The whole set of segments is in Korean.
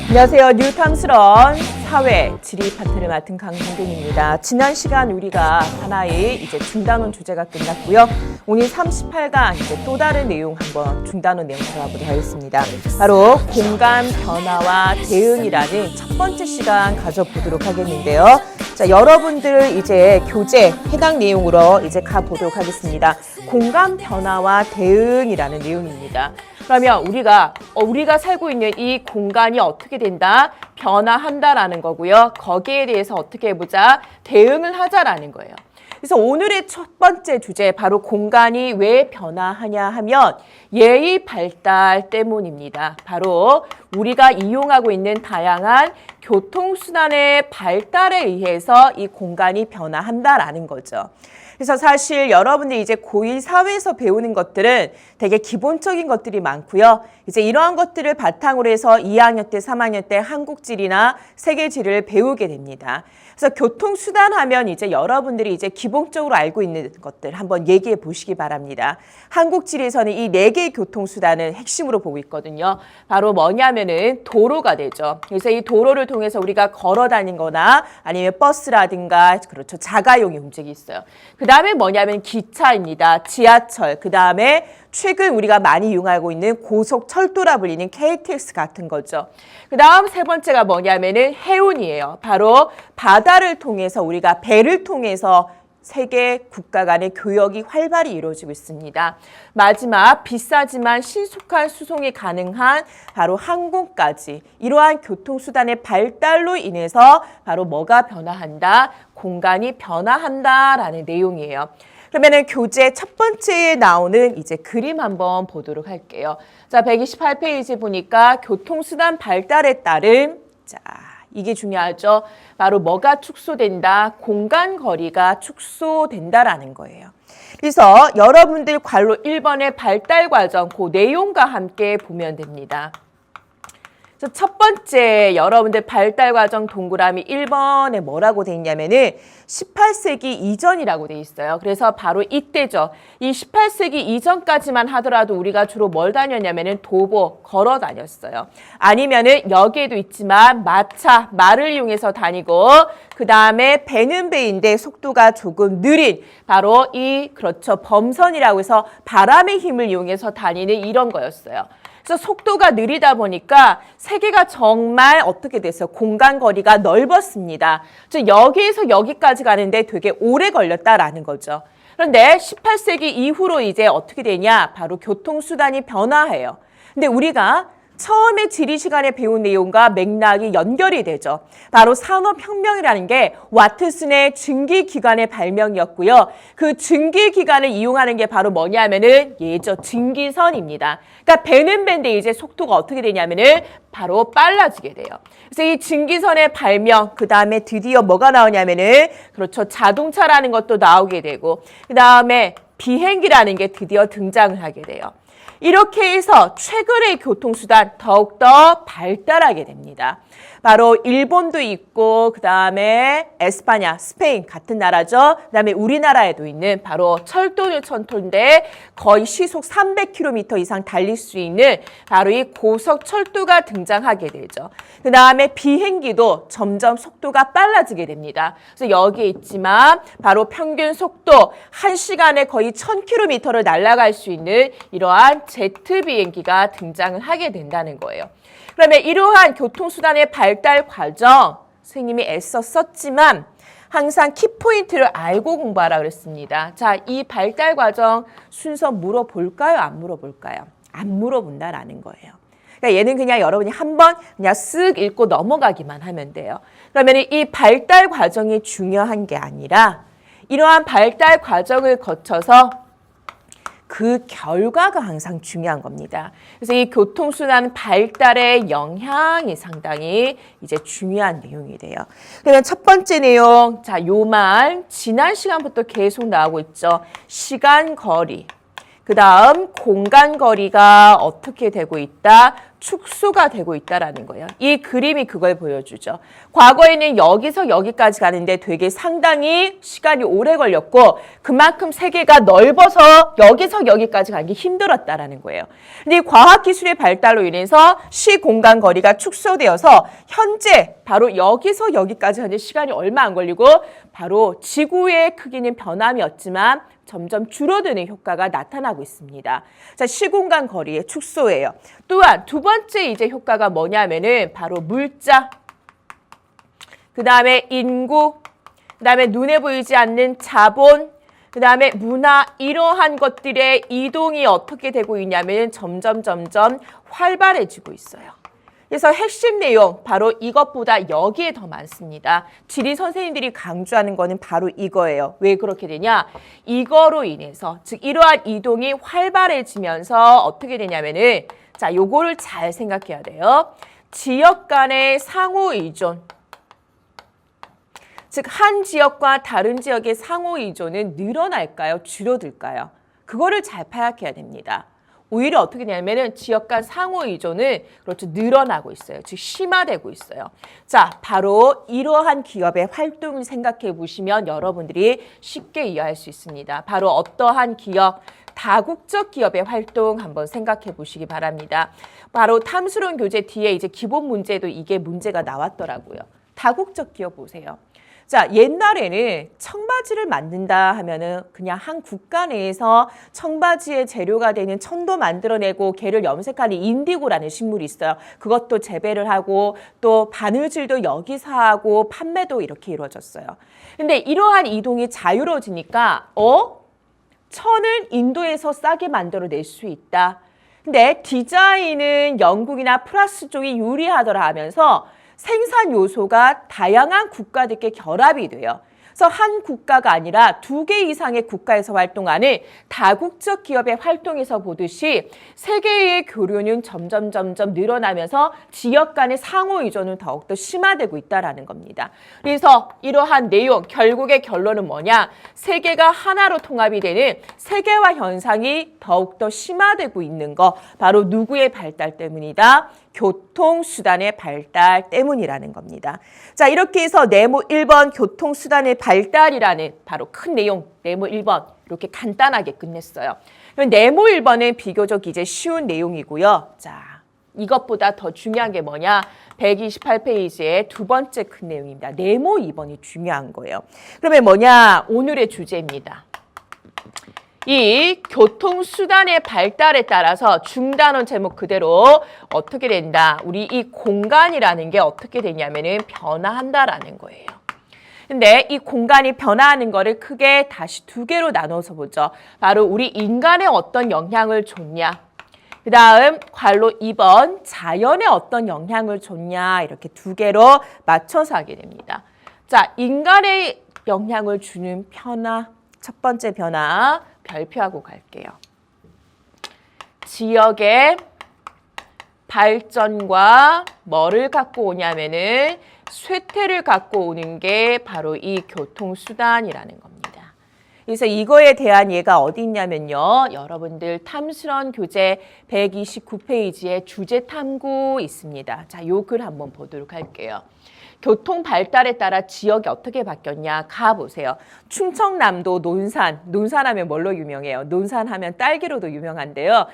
안녕하세요. 뉴탐스런 사회 지리 파트를 맡은 강성균입니다. 지난 시간 우리가 하나의 이제 중단원 주제가 끝났고요. 오늘 38강 이제 또 다른 내용 한번 중단원 내용 들어가보도록 하겠습니다. 바로 공간 변화와 대응이라는 첫 번째 시간 가져보도록 하겠는데요. 자, 여러분들 이제 교재 해당 내용으로 이제 가보도록 하겠습니다. 공간 변화와 대응이라는 내용입니다. 그러면 우리가 살고 있는 이 공간이 어떻게 된다? 변화한다라는 거고요. 거기에 대해서 어떻게 해보자? 대응을 하자라는 거예요. 그래서 오늘의 첫 번째 주제 바로 공간이 왜 변화하냐 하면 예의 발달 때문입니다. 바로 우리가 이용하고 있는 다양한 교통수단의 발달에 의해서 이 공간이 변화한다라는 거죠. 그래서 사실 여러분들이 이제 고1 사회에서 배우는 것들은 되게 기본적인 것들이 많고요. 이제 이러한 것들을 바탕으로 해서 2학년 때, 3학년 때 한국지리나 세계지리를 배우게 됩니다. 그래서 교통수단 하면 이제 여러분들이 이제 기본적으로 알고 있는 것들 한번 얘기해 보시기 바랍니다. 한국지리에서는 이 4개의 교통수단을 핵심으로 보고 있거든요. 바로 뭐냐면은 도로가 되죠. 그래서 이 도로를 통해서 우리가 걸어 다니거나 아니면 버스라든가 그렇죠. 자가용이 움직이 있어요. 그 다음에 뭐냐면 기차입니다. 지하철. 그 다음에 최근 우리가 많이 이용하고 있는 고속철도라 불리는 KTX 같은 거죠. 그 다음 세 번째가 뭐냐면은 해운이에요. 바로 바다를 통해서 우리가 배를 통해서 세계 국가 간의 교역이 활발히 이루어지고 있습니다. 마지막 비싸지만 신속한 수송이 가능한 바로 항공까지 이러한 교통수단의 발달로 인해서 바로 뭐가 변화한다? 공간이 변화한다라는 내용이에요. 그러면은 교재 첫 번째에 나오는 이제 그림 한번 보도록 할게요. 자, 128페이지 보니까 교통수단 발달에 따른 자, 이게 중요하죠. 바로 뭐가 축소된다? 공간 거리가 축소된다라는 거예요. 그래서 여러분들 괄호 1번의 발달 과정 그 내용과 함께 보면 됩니다. 첫 번째 여러분들 발달 과정 동그라미 1번에 뭐라고 돼 있냐면은 18세기 이전이라고 돼 있어요. 그래서 바로 이때죠. 이 18세기 이전까지만 하더라도 우리가 주로 뭘 다녔냐면은 도보, 걸어 다녔어요. 아니면은 여기에도 있지만 마차, 말을 이용해서 다니고 그 다음에 배는 배인데 속도가 조금 느린 바로 이 그렇죠. 범선이라고 해서 바람의 힘을 이용해서 다니는 이런 거였어요. 그래서 속도가 느리다 보니까 세계가 정말 어떻게 됐어요? 공간 거리가 넓었습니다. 즉 여기에서 여기까지 가는데 되게 오래 걸렸다라는 거죠. 그런데 18세기 이후로 이제 어떻게 되냐? 바로 교통수단이 변화해요. 근데 우리가 처음에 지리 시간에 배운 내용과 맥락이 연결이 되죠. 바로 산업혁명이라는 게 와트슨의 증기기관의 발명이었고요. 그 증기기관을 이용하는 게 바로 뭐냐면은 예죠. 증기선입니다. 그러니까 배는 배인데 이제 속도가 어떻게 되냐면은 바로 빨라지게 돼요. 그래서 이 증기선의 발명, 그 다음에 드디어 뭐가 나오냐면은 그렇죠. 자동차라는 것도 나오게 되고 그 다음에 비행기라는 게 드디어 등장을 하게 돼요. 이렇게 해서 최근의 교통수단 더욱더 발달하게 됩니다. 바로 일본도 있고 그 다음에 에스파냐, 스페인 같은 나라죠. 그 다음에 우리나라에도 있는 바로 철도는 철도인데 거의 시속 300km 이상 달릴 수 있는 바로 이 고속철도가 등장하게 되죠. 그 다음에 비행기도 점점 속도가 빨라지게 됩니다. 그래서 여기에 있지만 바로 평균 속도 1시간에 거의 1000km를 날아갈 수 있는 이러한 제트 비행기가 등장을 하게 된다는 거예요. 그러면 이러한 교통수단의 발달 과정 선생님이 애써 썼지만 항상 키포인트를 알고 공부하라 그랬습니다. 자, 이 발달 과정 순서 물어볼까요? 안 물어볼까요? 안 물어본다라는 거예요. 그러니까 얘는 그냥 여러분이 한번 그냥 쓱 읽고 넘어가기만 하면 돼요. 그러면 이 발달 과정이 중요한 게 아니라 이러한 발달 과정을 거쳐서 그 결과가 항상 중요한 겁니다. 그래서 이 교통수단 발달의 영향이 상당히 이제 중요한 내용이 돼요. 그러면 첫 번째 내용, 자, 요 말 지난 시간부터 계속 나오고 있죠. 시간, 거리. 그 다음 공간 거리가 어떻게 되고 있다? 축소가 되고 있다라는 거예요. 이 그림이 그걸 보여주죠. 과거에는 여기서 여기까지 가는데 되게 상당히 시간이 오래 걸렸고 그만큼 세계가 넓어서 여기서 여기까지 가기 힘들었다라는 거예요. 근데 이 과학기술의 발달로 인해서 시공간 거리가 축소되어서 현재 바로 여기서 여기까지 하는 시간이 얼마 안 걸리고 바로 지구의 크기는 변함이 없지만 점점 줄어드는 효과가 나타나고 있습니다. 자, 시공간 거리의 축소예요. 또한 두 번째 이제 효과가 뭐냐면은 바로 물자, 그 다음에 인구, 그 다음에 눈에 보이지 않는 자본, 그 다음에 문화, 이러한 것들의 이동이 어떻게 되고 있냐면 점점 활발해지고 있어요. 그래서 핵심 내용 바로 이것보다 여기에 더 많습니다. 지리 선생님들이 강조하는 거는 바로 이거예요. 왜 그렇게 되냐? 이거로 인해서 즉 이러한 이동이 활발해지면서 어떻게 되냐면은 자, 요거를 잘 생각해야 돼요. 지역 간의 상호 의존. 즉 한 지역과 다른 지역의 상호 의존은 늘어날까요? 줄어들까요? 그거를 잘 파악해야 됩니다. 오히려 어떻게 되냐면은 지역 간 상호 의존은 그렇죠 늘어나고 있어요. 즉 심화되고 있어요. 자, 바로 이러한 기업의 활동을 생각해 보시면 여러분들이 쉽게 이해할 수 있습니다. 바로 어떠한 기업, 다국적 기업의 활동 한번 생각해 보시기 바랍니다. 바로 탐스러운 교재 뒤에 이제 기본 문제도 이게 문제가 나왔더라고요. 다국적 기업 보세요. 자, 옛날에는 청바지를 만든다 하면은 그냥 한 국가 내에서 청바지의 재료가 되는 천도 만들어내고 걔를 염색하는 인디고라는 식물이 있어요. 그것도 재배를 하고 또 바느질도 여기서 하고 판매도 이렇게 이루어졌어요. 근데 이러한 이동이 자유로워지니까 천은 인도에서 싸게 만들어낼 수 있다. 근데 디자인은 영국이나 프랑스 쪽이 유리하더라 하면서 생산 요소가 다양한 국가들께 결합이 돼요. 그래서 한 국가가 아니라 2개 이상의 국가에서 활동하는 다국적 기업의 활동에서 보듯이 세계의 교류는 점점 늘어나면서 지역 간의 상호 의존은 더욱더 심화되고 있다는 겁니다. 그래서 이러한 내용, 결국의 결론은 뭐냐? 세계가 하나로 통합이 되는 세계화 현상이 더욱더 심화되고 있는 거, 바로 누구의 발달 때문이다? 교통수단의 발달 때문이라는 겁니다. 자, 이렇게 해서 네모 1번 교통수단의 발달이라는 바로 큰 내용, 네모 1번 이렇게 간단하게 끝냈어요. 네모 1번은 비교적 이제 쉬운 내용이고요. 자, 이것보다 더 중요한 게 뭐냐? 128페이지의 두 번째 큰 내용입니다. 네모 2번이 중요한 거예요. 그러면 뭐냐? 오늘의 주제입니다. 이 교통수단의 발달에 따라서 중단원 제목 그대로 어떻게 된다? 우리 이 공간이라는 게 어떻게 되냐면은 변화한다라는 거예요. 근데 이 공간이 변화하는 거를 크게 다시 2개로 나눠서 보죠. 바로 우리 인간에 어떤 영향을 줬냐? 그 다음 괄호 2번 자연에 어떤 영향을 줬냐? 이렇게 2개로 맞춰서 하게 됩니다. 자, 인간에 영향을 주는 변화, 첫 번째 변화 별표하고 갈게요. 지역의 발전과 뭐를 갖고 오냐면은 쇠퇴를 갖고 오는 게 바로 이 교통수단이라는 겁니다. 그래서 이거에 대한 예가 어디 있냐면요. 여러분들 탐스러운 교재 129페이지에 주제 탐구 있습니다. 자, 요 글 한번 보도록 할게요. 교통 발달에 따라 지역이 어떻게 바뀌었냐 가보세요. 충청남도 논산하면 뭘로 유명해요? 논산하면 딸기로도 유명한데요.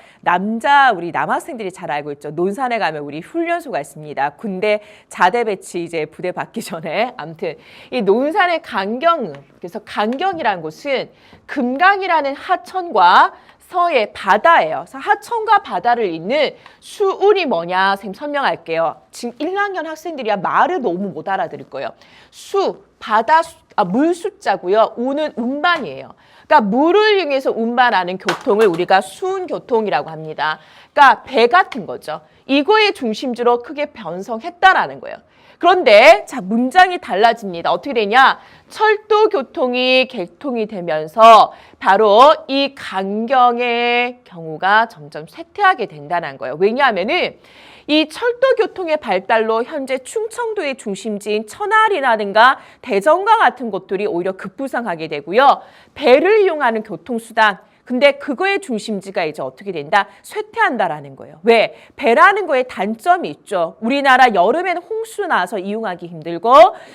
우리 남학생들이 잘 알고 있죠. 논산에 가면 우리 훈련소가 있습니다. 군대 자대 배치 이제 부대 받기 전에 아무튼 이 논산의 그래서 강경이라는 곳은 금강이라는 하천과 서해 바다예요. 그래서 하천과 바다를 잇는 수운이 뭐냐? 선생님 설명할게요. 지금 1학년 학생들이야 말을 너무 못 알아들을 거예요. 물 숫자고요. 운은 운반이에요. 그러니까 물을 이용해서 운반하는 교통을 우리가 수운교통이라고 합니다. 그러니까 배 같은 거죠. 이거의 중심지로 크게 변성했다라는 거예요. 그런데 자, 문장이 달라집니다. 어떻게 되냐? 철도 교통이 개통이 되면서 바로 이 강경의 경우가 점점 쇠퇴하게 된다는 거예요. 왜냐하면은 이 철도 교통의 발달로 현재 충청도의 중심지인 천안이라든가 대전과 같은 곳들이 오히려 급부상하게 되고요. 배를 이용하는 교통수단, 근데 그거의 중심지가 이제 어떻게 된다? 쇠퇴한다라는 거예요. 왜? 배라는 거에 단점이 있죠. 우리나라 여름에는 홍수 나서 이용하기 힘들고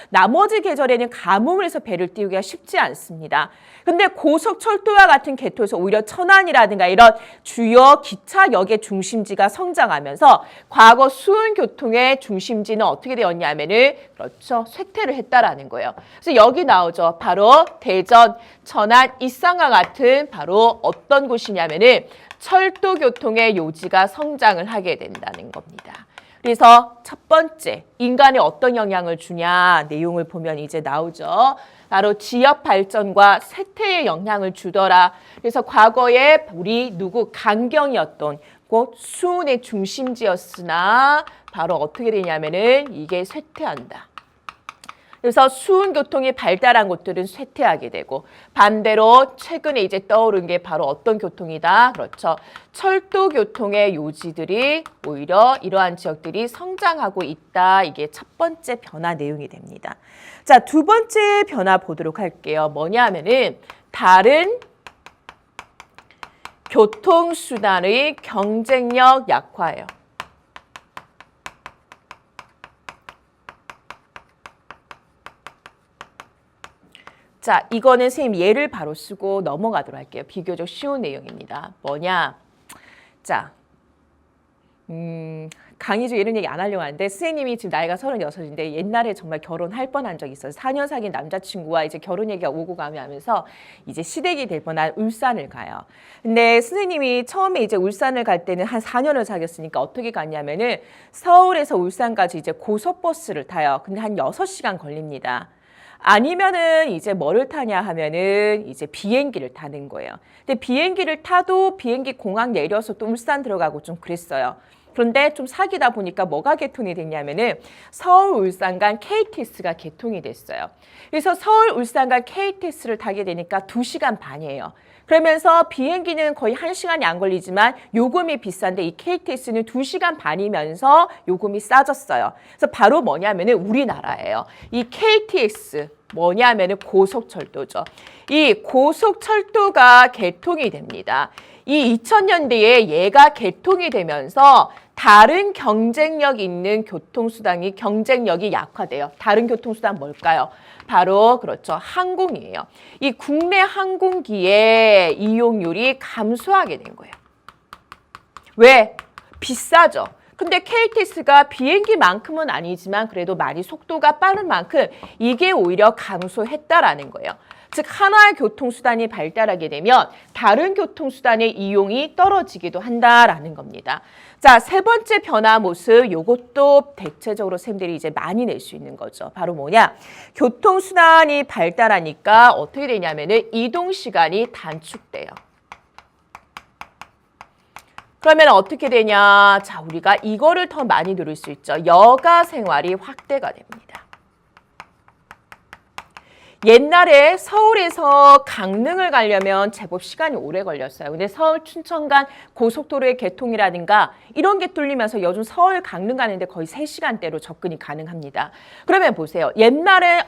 나머지 계절에는 가뭄을 해서 배를 띄우기가 쉽지 않습니다. 근데 고속철도와 같은 계통에서 오히려 천안이라든가 이런 주요 기차역의 중심지가 성장하면서 과거 수은교통의 중심지는 어떻게 되었냐면은 그렇죠. 쇠퇴를 했다라는 거예요. 그래서 여기 나오죠. 바로 대전, 천안, 익산과 같은 바로 어떤 곳이냐면은 철도교통의 요지가 성장을 하게 된다는 겁니다. 그래서 첫 번째, 인간에 어떤 영향을 주냐 내용을 보면 이제 나오죠. 바로 지역 발전과 쇠퇴에 영향을 주더라. 그래서 과거에 우리 강경이었던 곳 수은의 중심지였으나 바로 어떻게 되냐면은 이게 쇠퇴한다. 그래서 수은교통이 발달한 곳들은 쇠퇴하게 되고 반대로 최근에 이제 떠오른 게 바로 어떤 교통이다? 그렇죠. 철도교통의 요지들이 오히려 이러한 지역들이 성장하고 있다. 이게 첫 번째 변화 내용이 됩니다. 자, 두 번째 변화 보도록 할게요. 뭐냐 하면은 다른 교통수단의 경쟁력 약화예요. 자, 이거는 선생님 예를 바로 쓰고 넘어가도록 할게요. 비교적 쉬운 내용입니다. 뭐냐? 자, 강의 중에 이런 얘기 안 하려고 하는데 선생님이 지금 나이가 36인데 옛날에 정말 결혼할 뻔한 적이 있어요. 4년 사귄 남자친구와 이제 결혼 얘기가 오고 가며 하면서 이제 시댁이 될 뻔한 울산을 가요. 근데 선생님이 처음에 이제 울산을 갈 때는 한 4년을 사귀었으니까 어떻게 갔냐면은 서울에서 울산까지 이제 고속버스를 타요. 근데 한 6시간 걸립니다. 아니면은 이제 뭐를 타냐 하면은 이제 비행기를 타는 거예요. 근데 비행기를 타도 비행기 공항 내려서 또 울산 들어가고 좀 그랬어요. 그런데 좀 사귀다 보니까 뭐가 개통이 됐냐면은 서울 울산 간 KTX가 개통이 됐어요. 그래서 서울 울산 간 KTX를 타게 되니까 2시간 반이에요. 그러면서 비행기는 거의 1시간이 안 걸리지만 요금이 비싼데 이 KTX는 2시간 반이면서 요금이 싸졌어요. 그래서 바로 뭐냐면은 우리나라예요. 이 KTX 뭐냐면은 고속철도죠. 이 고속철도가 개통이 됩니다. 이 2000년대에 얘가 개통이 되면서 다른 경쟁력 있는 교통수단이 경쟁력이 약화돼요. 다른 교통수단 뭘까요? 바로 그렇죠. 항공이에요. 이 국내 항공기의 이용률이 감소하게 된 거예요. 왜? 비싸죠. 근데 KTX가 비행기만큼은 아니지만 그래도 많이 속도가 빠른 만큼 이게 오히려 감소했다라는 거예요. 즉 하나의 교통수단이 발달하게 되면 다른 교통수단의 이용이 떨어지기도 한다라는 겁니다. 자, 세 번째 변화 모습 요것도 대체적으로 쌤들이 이제 많이 낼 수 있는 거죠. 바로 뭐냐? 교통수단이 발달하니까 어떻게 되냐면은 이동시간이 단축돼요. 그러면 어떻게 되냐? 자, 우리가 이거를 더 많이 누릴 수 있죠. 여가 생활이 확대가 됩니다. 옛날에 서울에서 강릉을 가려면 제법 시간이 오래 걸렸어요. 근데 서울 춘천 간 고속도로의 개통이라든가 이런 게 뚫리면서 요즘 서울 강릉 가는데 거의 3시간대로 접근이 가능합니다. 그러면 보세요. 옛날에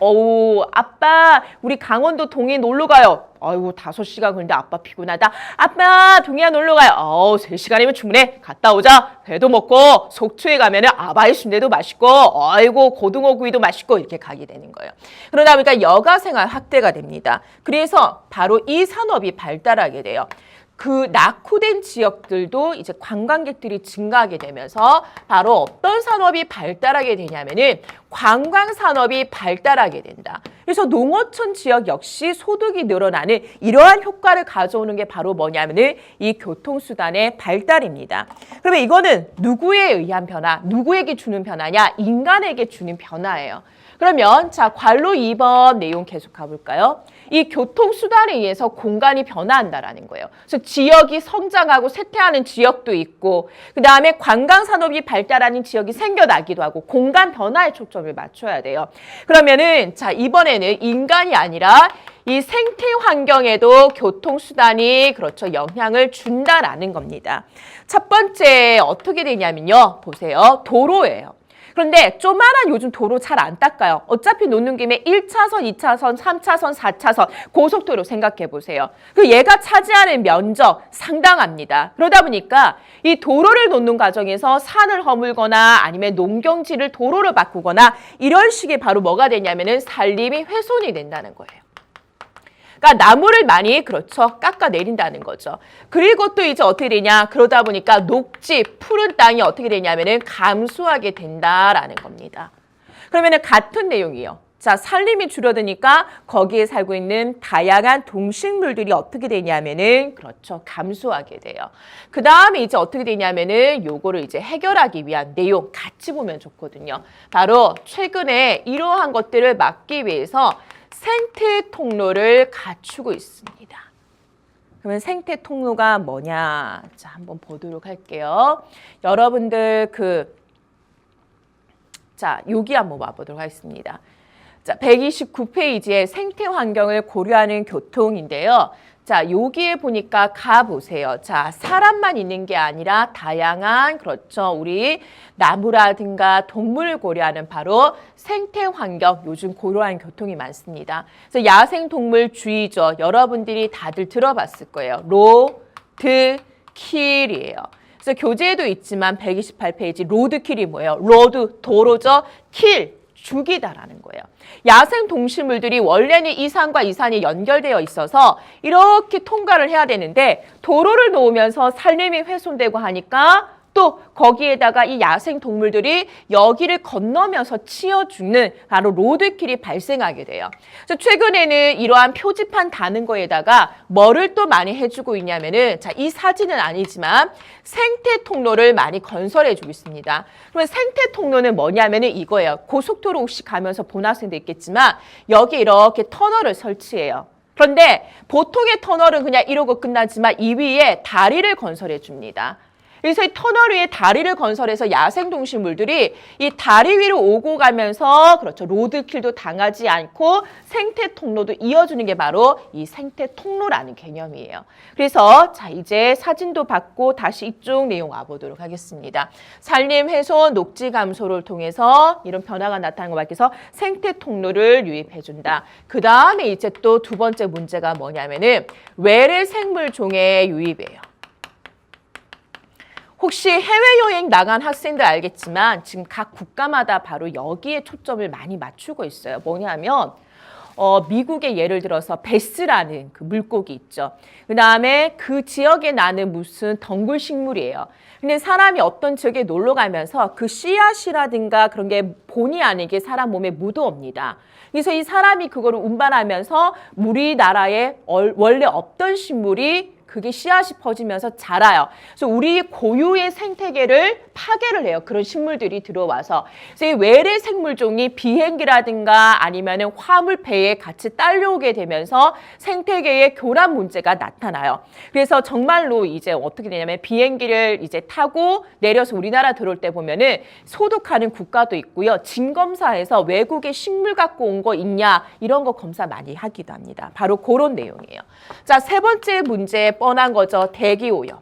아빠 우리 강원도 동해 놀러 가요. 아이고 5시간 걸리는데 아빠 피곤하다. 아빠 동해안 놀러 가요. 3시간이면 충분해. 갔다 오자. 배도 먹고 속초에 가면은 아바이 순대도 맛있고 아이고 고등어 구이도 맛있고 이렇게 가게 되는 거예요. 그러다 보니까 여가 생활 확대가 됩니다. 그래서 바로 이 산업이 발달하게 돼요. 그 낙후된 지역들도 이제 관광객들이 증가하게 되면서 바로 어떤 산업이 발달하게 되냐면은 관광 산업이 발달하게 된다. 그래서 농어촌 지역 역시 소득이 늘어나는 이러한 효과를 가져오는 게 바로 뭐냐면은 이 교통수단의 발달입니다. 그러면 이거는 누구에 의한 변화, 누구에게 주는 변화냐? 인간에게 주는 변화예요. 그러면 자 괄호 2번 내용 계속 가볼까요? 이 교통수단에 의해서 공간이 변화한다라는 거예요. 그래서 지역이 성장하고 쇠퇴하는 지역도 있고 그 다음에 관광산업이 발달하는 지역이 생겨나기도 하고 공간 변화에 초점을 맞춰야 돼요. 그러면은 자 이번에는 인간이 아니라 이 생태 환경에도 교통수단이 그렇죠 영향을 준다라는 겁니다. 첫 번째 어떻게 되냐면요. 보세요. 도로예요. 그런데 조만한 요즘 도로 잘 안 닦아요. 어차피 놓는 김에 1차선, 2차선, 3차선, 4차선 고속도로 생각해 보세요. 그 얘가 차지하는 면적 상당합니다. 그러다 보니까 이 도로를 놓는 과정에서 산을 허물거나 아니면 농경지를 도로로 바꾸거나 이런 식의 바로 뭐가 되냐면은 산림이 훼손이 된다는 거예요. 그러니까 나무를 많이 그렇죠. 깎아내린다는 거죠. 그리고 또 이제 어떻게 되냐. 그러다 보니까 녹지, 푸른 땅이 어떻게 되냐면은 감소하게 된다라는 겁니다. 그러면은 같은 내용이에요. 자, 산림이 줄어드니까 거기에 살고 있는 다양한 동식물들이 어떻게 되냐면은 그렇죠. 감소하게 돼요. 그 다음에 이제 어떻게 되냐면은 요거를 이제 해결하기 위한 내용 같이 보면 좋거든요. 바로 최근에 이러한 것들을 막기 위해서 생태 통로를 갖추고 있습니다. 그러면 생태 통로가 뭐냐? 자, 한번 보도록 할게요. 여러분들 자, 여기 한번 와보도록 하겠습니다. 자, 129페이지에 생태 환경을 고려하는 교통인데요. 자, 여기에 보니까 가보세요. 자, 사람만 있는 게 아니라 다양한, 그렇죠. 우리 나무라든가 동물을 고려하는 바로 생태 환경, 요즘 고려한 교통이 많습니다. 그래서 야생동물주의죠. 여러분들이 다들 들어봤을 거예요. 로드킬이에요. 그래서 교재에도 있지만 128페이지 로드킬이 뭐예요? 로드, 도로죠. 킬. 죽이다라는 거예요. 야생 동식물들이 원래는 이 산과 이 산이 연결되어 있어서 이렇게 통과를 해야 되는데 도로를 놓으면서 산림이 훼손되고 하니까 또 거기에다가 이 야생 동물들이 여기를 건너면서 치여 죽는 바로 로드킬이 발생하게 돼요. 그래서 최근에는 이러한 표지판 다는 거에다가 뭐를 또 많이 해주고 있냐면은 자, 이 사진은 아니지만 생태 통로를 많이 건설해주고 있습니다. 그러면 생태 통로는 뭐냐면은 이거예요. 고속도로 혹시 가면서 본 학생도 있겠지만 여기 이렇게 터널을 설치해요. 그런데 보통의 터널은 그냥 이러고 끝나지만 이 위에 다리를 건설해 줍니다. 그래서 이 터널 위에 다리를 건설해서 야생동식물들이 이 다리 위로 오고 가면서 그렇죠. 로드킬도 당하지 않고 생태 통로도 이어주는 게 바로 이 생태 통로라는 개념이에요. 그래서 자, 이제 사진도 받고 다시 이쪽 내용 와보도록 하겠습니다. 산림 훼손, 녹지 감소를 통해서 이런 변화가 나타나는 것 같아서 생태 통로를 유입해준다. 그 다음에 이제 또 두 번째 문제가 뭐냐면은 외래 생물 종의 유입이에요. 혹시 해외여행 나간 학생들 알겠지만 지금 각 국가마다 바로 여기에 초점을 많이 맞추고 있어요. 뭐냐면 미국의 예를 들어서 베스라는 그 물고기 있죠. 그 다음에 그 지역에 나는 무슨 덩굴 식물이에요. 근데 사람이 어떤 지역에 놀러 가면서 그 씨앗이라든가 그런 게 본의 아니게 사람 몸에 묻어옵니다. 그래서 이 사람이 그거를 운반하면서 우리나라에 원래 없던 식물이 그게 씨앗이 퍼지면서 자라요. 그래서 우리 고유의 생태계를 파괴를 해요. 그런 식물들이 들어와서. 그래서 이 외래 생물종이 비행기라든가 아니면은 화물배에 같이 딸려오게 되면서 생태계의 교란 문제가 나타나요. 그래서 정말로 이제 어떻게 되냐면 비행기를 이제 타고 내려서 우리나라 들어올 때 보면은 소독하는 국가도 있고요. 진검사에서 외국의 식물 갖고 온 거 있냐 이런 거 검사 많이 하기도 합니다. 바로 그런 내용이에요. 자, 세 번째 문제 뻔한 거죠. 대기오염.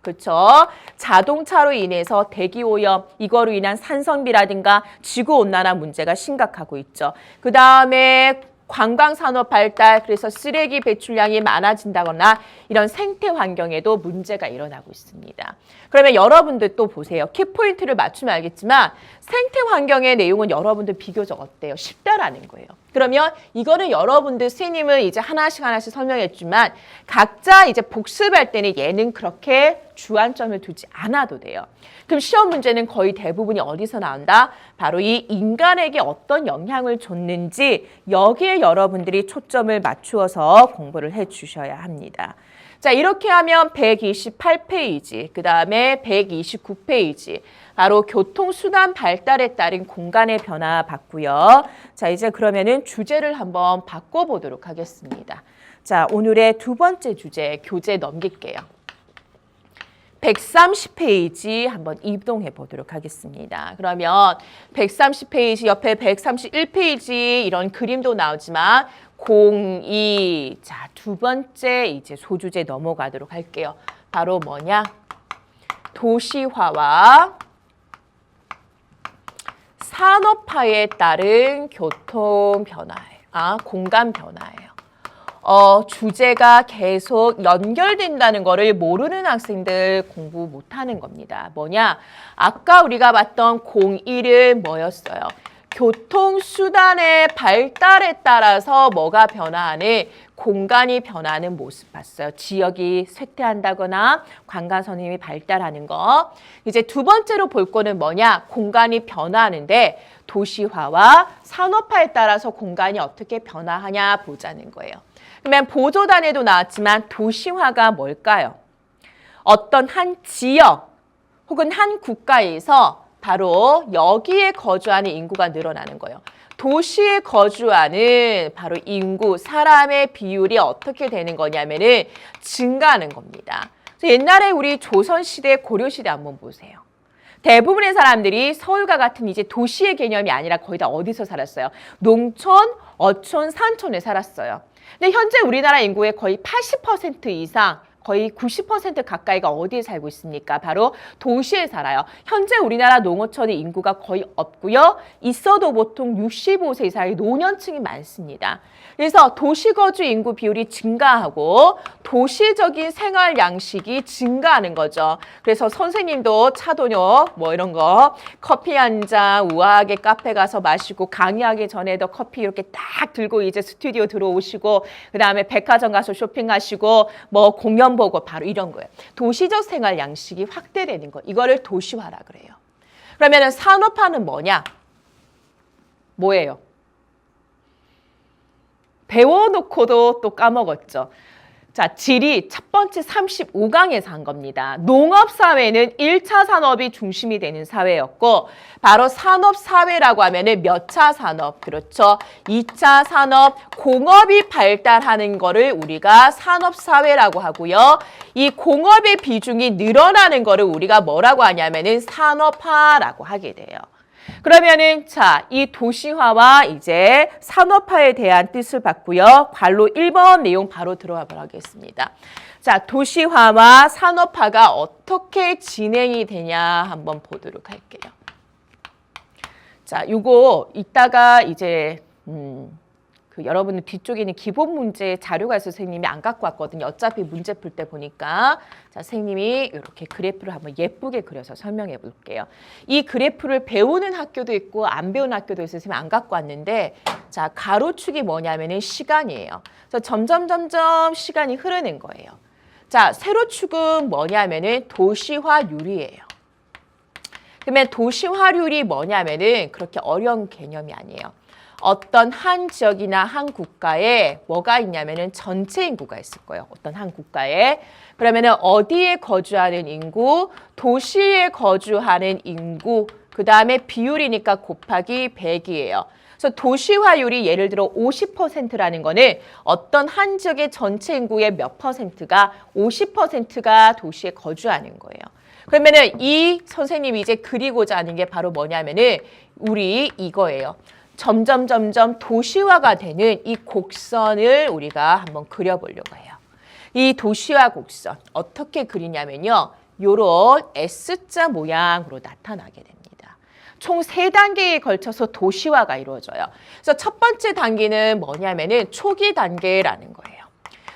그렇죠? 자동차로 인해서 대기오염, 이거로 인한 산성비라든가 지구온난화 문제가 심각하고 있죠. 그 다음에 관광산업 발달, 그래서 쓰레기 배출량이 많아진다거나 이런 생태 환경에도 문제가 일어나고 있습니다. 그러면 여러분들 또 보세요. 키포인트를 맞추면 알겠지만 생태 환경의 내용은 여러분들 비교적 어때요? 쉽다라는 거예요. 그러면 이거는 여러분들 선생님은 이제 하나씩 설명했지만 각자 이제 복습할 때는 얘는 그렇게 주안점을 두지 않아도 돼요. 그럼 시험 문제는 거의 대부분이 어디서 나온다? 바로 이 인간에게 어떤 영향을 줬는지 여기에 여러분들이 초점을 맞추어서 공부를 해 주셔야 합니다. 자, 이렇게 하면 128페이지, 그 다음에 129페이지, 바로 교통수단 발달에 따른 공간의 변화 봤고요. 자, 이제 그러면은 주제를 한번 바꿔보도록 하겠습니다. 자, 오늘의 두 번째 주제, 교재 넘길게요. 130페이지 한번 이동해 보도록 하겠습니다. 그러면 130페이지 옆에 131페이지 이런 그림도 나오지만 02, 자, 두 번째 이제 소주제 넘어가도록 할게요. 바로 뭐냐? 도시화와 산업화에 따른 교통 변화예요. 공간 변화예요. 주제가 계속 연결된다는 거를 모르는 학생들 공부 못하는 겁니다. 뭐냐? 아까 우리가 봤던 01은 뭐였어요? 교통수단의 발달에 따라서 뭐가 변화하는, 공간이 변화하는 모습 봤어요. 지역이 쇠퇴한다거나 관광선임이 발달하는 거. 이제 두 번째로 볼 거는 뭐냐? 공간이 변화하는데 도시화와 산업화에 따라서 공간이 어떻게 변화하냐 보자는 거예요. 그러면 보조단에도 나왔지만 도시화가 뭘까요? 어떤 한 지역 혹은 한 국가에서 바로 여기에 거주하는 인구가 늘어나는 거예요. 도시에 거주하는 바로 인구, 사람의 비율이 어떻게 되는 거냐면은 증가하는 겁니다. 그래서 옛날에 우리 조선시대, 고려시대 한번 보세요. 대부분의 사람들이 서울과 같은 이제 도시의 개념이 아니라 거의 다 어디서 살았어요? 농촌, 어촌, 산촌에 살았어요. 근데 현재 우리나라 인구의 거의 80% 이상, 거의 90% 가까이가 어디에 살고 있습니까? 바로 도시에 살아요. 현재 우리나라 농어촌의 인구가 거의 없고요. 있어도 보통 65세 이상의 노년층이 많습니다. 그래서 도시거주 인구 비율이 증가하고 도시적인 생활 양식이 증가하는 거죠. 그래서 선생님도 차도뇨 뭐 이런 거 커피 한 잔 우아하게 카페 가서 마시고 강의하기 전에도 커피 이렇게 딱 들고 이제 스튜디오 들어오시고 그다음에 백화점 가서 쇼핑하시고 뭐 공연 보고 바로 이런 거예요. 도시적 생활 양식이 확대되는 거. 이거를 도시화라 그래요. 그러면은 산업화는 뭐냐? 뭐예요? 배워놓고도 또 까먹었죠. 자, 지리 첫 번째 35강에서 한 겁니다. 농업사회는 1차 산업이 중심이 되는 사회였고 바로 산업사회라고 하면은 몇 차 산업, 그렇죠? 2차 산업, 공업이 발달하는 거를 우리가 산업사회라고 하고요. 이 공업의 비중이 늘어나는 거를 우리가 뭐라고 하냐면은 산업화라고 하게 돼요. 그러면은 자, 이 도시화와 이제 산업화에 대한 뜻을 봤고요. 관로 1번 내용 바로 들어가 보겠습니다. 자, 도시화와 산업화가 어떻게 진행이 되냐 한번 보도록 할게요. 자, 요거 이따가 이제 여러분들 뒤쪽에 있는 기본 문제 자료가 있어서 선생님이 안 갖고 왔거든요. 어차피 문제 풀 때 보니까. 자, 선생님이 이렇게 그래프를 한번 예쁘게 그려서 설명해 볼게요. 이 그래프를 배우는 학교도 있고 안 배우는 학교도 있어서 선생님이 안 갖고 왔는데 자, 가로축이 뭐냐면은 시간이에요. 그래서 점점 시간이 흐르는 거예요. 자, 세로축은 뭐냐면은 도시화율이에요. 그러면 도시화율이 뭐냐면은 그렇게 어려운 개념이 아니에요. 어떤 한 지역이나 한 국가에 뭐가 있냐면은 전체 인구가 있을 거예요. 어떤 한 국가에. 그러면은 어디에 거주하는 인구, 도시에 거주하는 인구, 그 다음에 비율이니까 곱하기 100이에요. 그래서 도시화율이 예를 들어 50%라는 거는 어떤 한 지역의 전체 인구의 몇 퍼센트가 50%가 도시에 거주하는 거예요. 그러면은 이 선생님이 이제 그리고자 하는 게 바로 뭐냐면은 우리 이거예요. 점점 도시화가 되는 이 곡선을 우리가 한번 그려보려고 해요. 이 도시화 곡선 어떻게 그리냐면요. 요런 S자 모양으로 나타나게 됩니다. 총 3단계에 걸쳐서 도시화가 이루어져요. 그래서 첫 번째 단계는 뭐냐면은 초기 단계라는 거예요.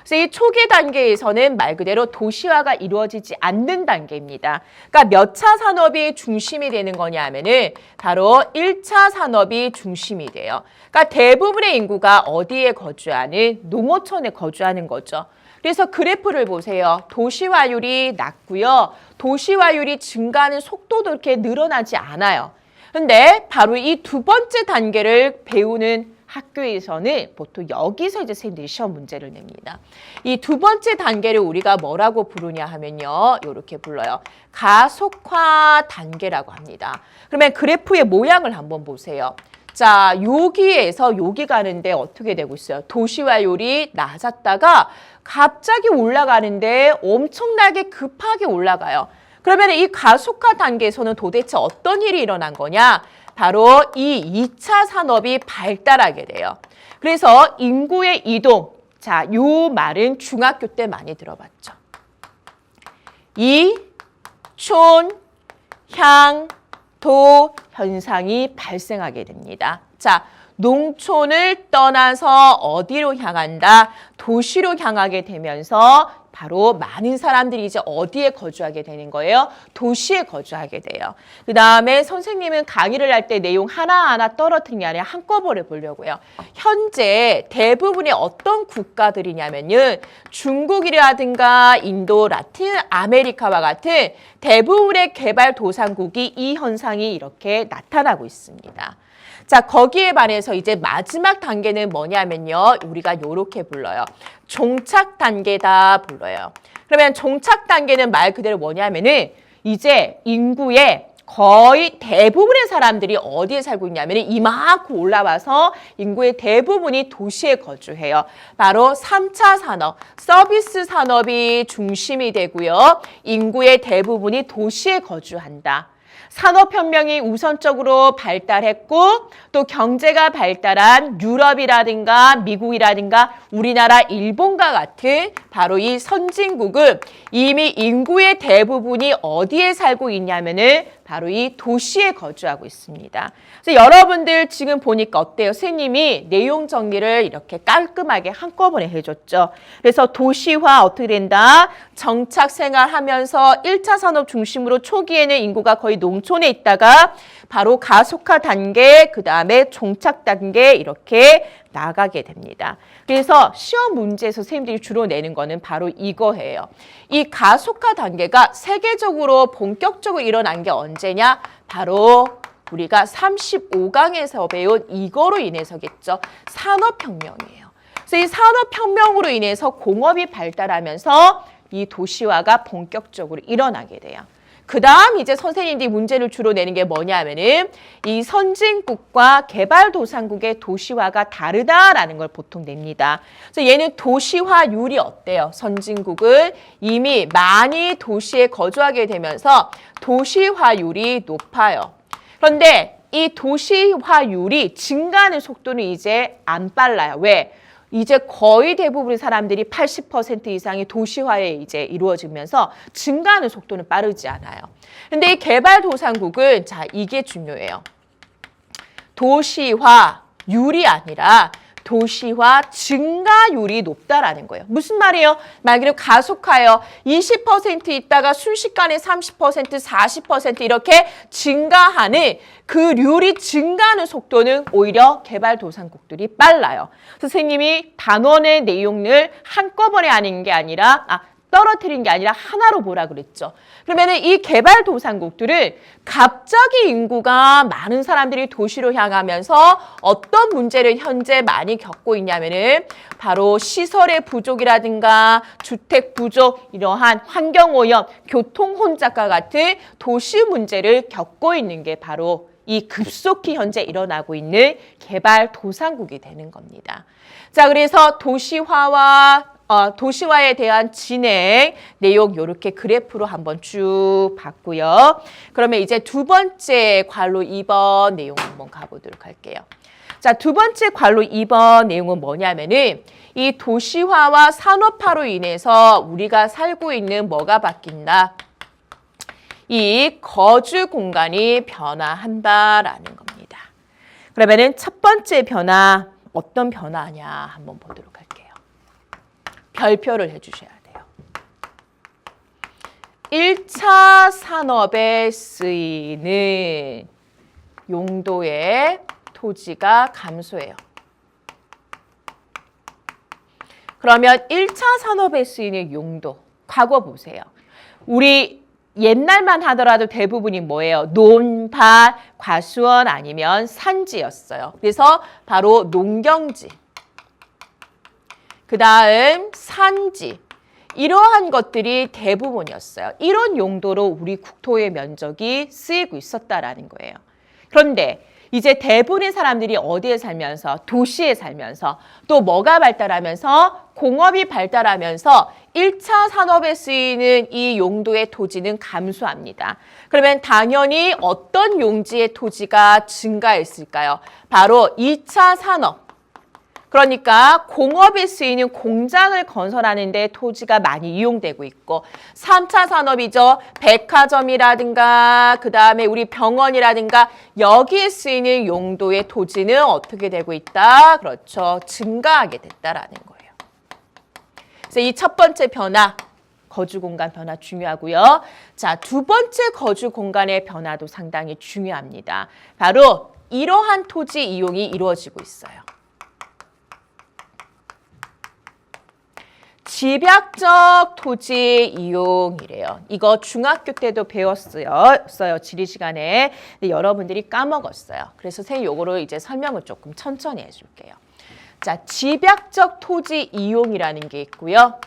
그래서 이 초기 단계에서는 말 그대로 도시화가 이루어지지 않는 단계입니다. 그러니까 몇 차 산업이 중심이 되는 거냐 하면은 바로 1차 산업이 중심이 돼요. 그러니까 대부분의 인구가 어디에 거주하는? 농어촌에 거주하는 거죠. 그래서 그래프를 보세요. 도시화율이 낮고요. 도시화율이 증가하는 속도도 이렇게 늘어나지 않아요. 근데 바로 이 두 번째 단계를 배우는 학교에서는 보통 여기서 이제 선생님들이 시험 문제를 냅니다. 이 두 번째 단계를 우리가 뭐라고 부르냐 하면요. 이렇게 불러요. 가속화 단계라고 합니다. 그러면 그래프의 모양을 한번 보세요. 자, 여기에서 여기 가는데 어떻게 되고 있어요? 도시화율이 낮았다가 갑자기 올라가는데 엄청나게 급하게 올라가요. 그러면 이 가속화 단계에서는 도대체 어떤 일이 일어난 거냐? 바로 이 2차 산업이 발달하게 돼요. 그래서 인구의 이동, 자, 요 말은 중학교 때 많이 들어봤죠. 이, 촌, 향, 국토 현상이 발생하게 됩니다. 자, 농촌을 떠나서 어디로 향한다? 도시로 향하게 되면서 바로 많은 사람들이 이제 어디에 거주하게 되는 거예요? 도시에 거주하게 돼요. 그 다음에 선생님은 강의를 할 때 내용 하나하나 떨어뜨리는 게 아니라 한꺼번에 보려고요. 현재 대부분의 어떤 국가들이냐면요. 중국이라든가 인도, 라틴 아메리카와 같은 대부분의 개발도상국이 이 현상이 이렇게 나타나고 있습니다. 자, 거기에 반해서 이제 마지막 단계는 뭐냐면요. 우리가 이렇게 불러요. 종착 단계다 불러요. 그러면 종착 단계는 말 그대로 뭐냐면은 이제 인구의 거의 대부분의 사람들이 어디에 살고 있냐면 이만큼 올라와서 인구의 대부분이 도시에 거주해요. 바로 3차 산업, 서비스 산업이 중심이 되고요. 인구의 대부분이 도시에 거주한다. 산업혁명이 우선적으로 발달했고 또 경제가 발달한 유럽이라든가 미국이라든가 우리나라 일본과 같은 바로 이 선진국은 이미 인구의 대부분이 어디에 살고 있냐면은 바로 이 도시에 거주하고 있습니다. 그래서 여러분들 지금 보니까 어때요? 선생님이 내용 정리를 이렇게 깔끔하게 한꺼번에 해줬죠. 그래서 도시화 어떻게 된다? 정착 생활하면서 1차 산업 중심으로 초기에는 인구가 거의 농촌에 있다가 바로 가속화 단계, 그 다음에 종착 단계 이렇게 나가게 됩니다. 그래서 시험 문제에서 선생님들이 주로 내는 거는 바로 이거예요. 이 가속화 단계가 세계적으로 본격적으로 일어난 게 언제냐? 바로 우리가 35강에서 배운 이거로 인해서겠죠. 산업혁명이에요. 그래서 이 산업혁명으로 인해서 공업이 발달하면서 이 도시화가 본격적으로 일어나게 돼요. 그 다음 이제 선생님들이 문제를 주로 내는 게 뭐냐면은 이 선진국과 개발도상국의 도시화가 다르다라는 걸 보통 냅니다. 그래서 얘는 도시화율이 어때요? 선진국은 이미 많이 도시에 거주하게 되면서 도시화율이 높아요. 그런데 이 도시화율이 증가하는 속도는 이제 안 빨라요. 왜? 이제 거의 대부분의 사람들이 80% 이상이 도시화에 이제 이루어지면서 증가하는 속도는 빠르지 않아요. 근데 이 개발도상국은 자, 이게 중요해요. 도시화율이 아니라 도시화 증가율이 높다라는 거예요. 무슨 말이에요? 말 그대로 가속화요. 20% 있다가 순식간에 30%, 40% 이렇게 증가하는 그 률이 증가하는 속도는 오히려 개발도상국들이 빨라요. 선생님이 단원의 내용을 한꺼번에 하는 게 아니라 떨어뜨린 게 아니라 하나로 보라 그랬죠. 그러면은 이 개발도상국들은 갑자기 인구가 많은 사람들이 도시로 향하면서 어떤 문제를 현재 많이 겪고 있냐면은 바로 시설의 부족이라든가 주택 부족, 이러한 환경오염, 교통혼잡과 같은 도시 문제를 겪고 있는 게 바로 이 급속히 현재 일어나고 있는 개발도상국이 되는 겁니다. 자, 그래서 도시화에 대한 진행 내용 이렇게 그래프로 한번 쭉 봤고요. 그러면 이제 두 번째 관로 2번 내용 한번 가보도록 할게요. 자, 두 번째 관로 2번 내용은 뭐냐면은 이 도시화와 산업화로 인해서 우리가 살고 있는 뭐가 바뀐다? 이 거주 공간이 변화한다라는 겁니다. 그러면은 첫 번째 변화 어떤 변화냐 한번 보도록 할게요. 별표를 해주셔야 돼요. 1차 산업에 쓰이는 용도의 토지가 감소해요. 그러면 1차 산업에 쓰이는 용도, 과거 보세요. 우리 옛날만 하더라도 대부분이 뭐예요? 논밭, 과수원 아니면 산지였어요. 그래서 바로 농경지. 그 다음 산지. 이러한 것들이 대부분이었어요. 이런 용도로 우리 국토의 면적이 쓰이고 있었다라는 거예요. 그런데 이제 대부분의 사람들이 어디에 살면서? 도시에 살면서 또 뭐가 발달하면서? 공업이 발달하면서 1차 산업에 쓰이는 이 용도의 토지는 감소합니다. 그러면 당연히 어떤 용지의 토지가 증가했을까요? 바로 2차 산업. 그러니까 공업에 쓰이는 공장을 건설하는 데 토지가 많이 이용되고 있고 3차 산업이죠. 백화점이라든가 그다음에 우리 병원이라든가 여기에 쓰이는 용도의 토지는 어떻게 되고 있다? 그렇죠. 증가하게 됐다라는 거예요. 그래서 이 첫 번째 변화, 거주 공간 변화 중요하고요. 자, 두 번째 거주 공간의 변화도 상당히 중요합니다. 바로 이러한 토지 이용이 이루어지고 있어요. 집약적 토지 이용이래요. 이거 중학교 때도 배웠어요. 지리 시간에. 근데 여러분들이 까먹었어요. 그래서 선생님 요거를 이제 설명을 조금 천천히 해줄게요. 자, 집약적 토지 이용이라는 게 있고요.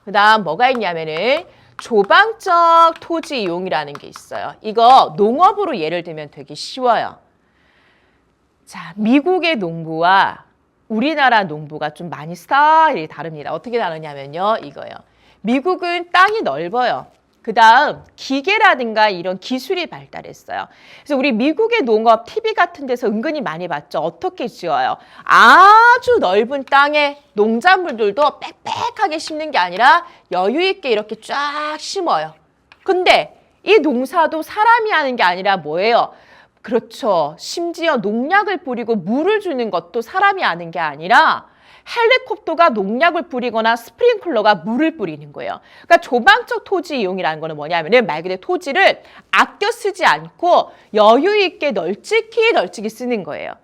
그 다음 뭐가 있냐면은 조방적 토지 이용이라는 게 있어요. 이거 농업으로 예를 들면 되게 쉬워요. 자, 미국의 농부와 우리나라 농부가 좀 많이 스타일이 다릅니다. 어떻게 다르냐면요. 이거예요. 미국은 땅이 넓어요. 그 다음 기계라든가 이런 기술이 발달했어요. 그래서 우리 미국의 농업 TV 같은 데서 은근히 많이 봤죠. 어떻게 지어요? 아주 넓은 땅에 농작물들도 빽빽하게 심는 게 아니라 여유 있게 이렇게 쫙 심어요. 근데 이 농사도 사람이 하는 게 아니라 뭐예요? 그렇죠. 심지어 농약을 뿌리고 물을 주는 것도 사람이 하는 게 아니라 헬리콥터가 농약을 뿌리거나 스프링클러가 물을 뿌리는 거예요. 그러니까 조방적 토지 이용이라는 거는 뭐냐면은 말 그대로 토지를 아껴 쓰지 않고 여유 있게 널찍이 쓰는 거예요.